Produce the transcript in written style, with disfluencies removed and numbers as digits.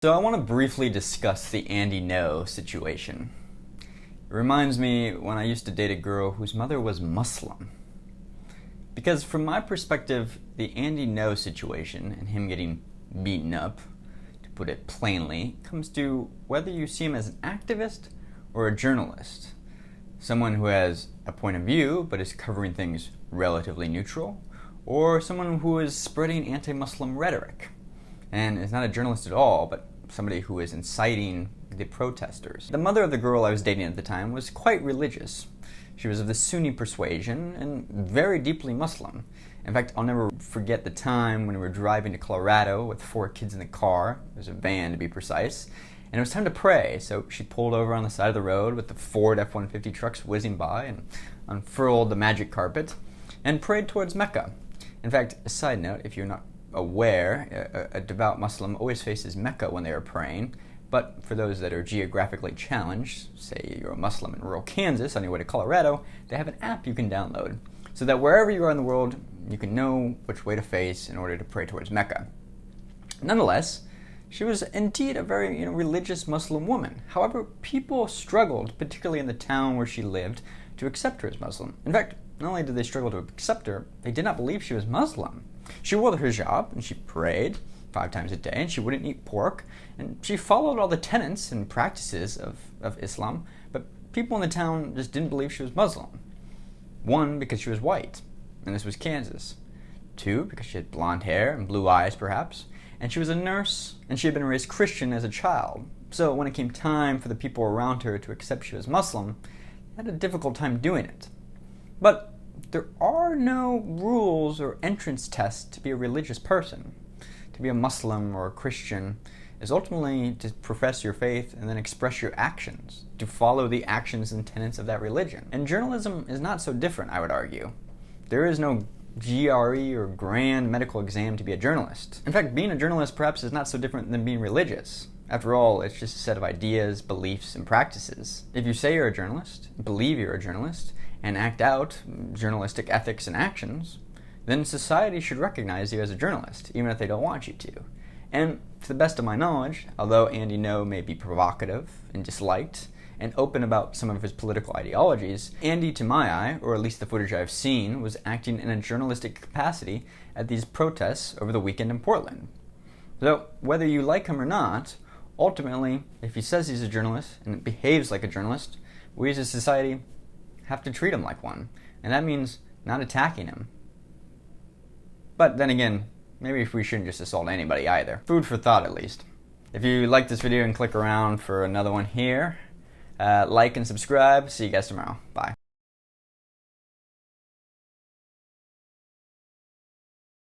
So I want to briefly discuss the Andy Ngo situation. It reminds me when I used to date a girl whose mother was Muslim. Because from my perspective, the Andy Ngo situation and him getting beaten up, to put it plainly, comes to whether you see him as an activist or a journalist. Someone who has a point of view but is covering things relatively neutral, or someone who is spreading anti-Muslim rhetoric and is not a journalist at all, but somebody who is inciting the protesters. The mother of the girl I was dating at the time was quite religious. She was of the Sunni persuasion and very deeply Muslim. In fact, I'll never forget the time when we were driving to Colorado with 4 kids in the car. It was a van to be precise. And it was time to pray, so she pulled over on the side of the road with the Ford F-150 trucks whizzing by and unfurled the magic carpet and prayed towards Mecca. In fact, a side note, if you're not aware, a devout Muslim always faces Mecca when they are praying, but for those that are geographically challenged, say you're a Muslim in rural Kansas on your way to Colorado, they have an app you can download so that wherever you are in the world, you can know which way to face in order to pray towards Mecca. Nonetheless, she was indeed a very religious Muslim woman. However, people struggled, particularly in the town where she lived, to accept her as Muslim. In fact, not only did they struggle to accept her, they did not believe she was Muslim. She wore the hijab, and she prayed 5 times a day, and she wouldn't eat pork, and she followed all the tenets and practices of Islam, but people in the town just didn't believe she was Muslim. 1, because she was white, and this was Kansas. 2, because she had blonde hair and blue eyes, perhaps, and she was a nurse, and she had been raised Christian as a child. So when it came time for the people around her to accept she was Muslim, they had a difficult time doing it. But there are no rules or entrance tests to be a religious person. To be a Muslim or a Christian is ultimately to profess your faith and then express your actions, to follow the actions and tenets of that religion. And journalism is not so different, I would argue. There is no GRE or grand medical exam to be a journalist. In fact, being a journalist perhaps is not so different than being religious. After all, it's just a set of ideas, beliefs, and practices. If you say you're a journalist, believe you're a journalist, and act out journalistic ethics and actions, then society should recognize you as a journalist, even if they don't want you to. And to the best of my knowledge, although Andy Ngo may be provocative and disliked and open about some of his political ideologies, Andy, to my eye, or at least the footage I've seen, was acting in a journalistic capacity at these protests over the weekend in Portland. So whether you like him or not, ultimately, if he says he's a journalist and behaves like a journalist, we as a society have to treat him like one. And that means not attacking him. But then again, maybe we shouldn't just assault anybody either. Food for thought, at least. If you like this video and click around for another one here, like and subscribe. See you guys tomorrow. Bye.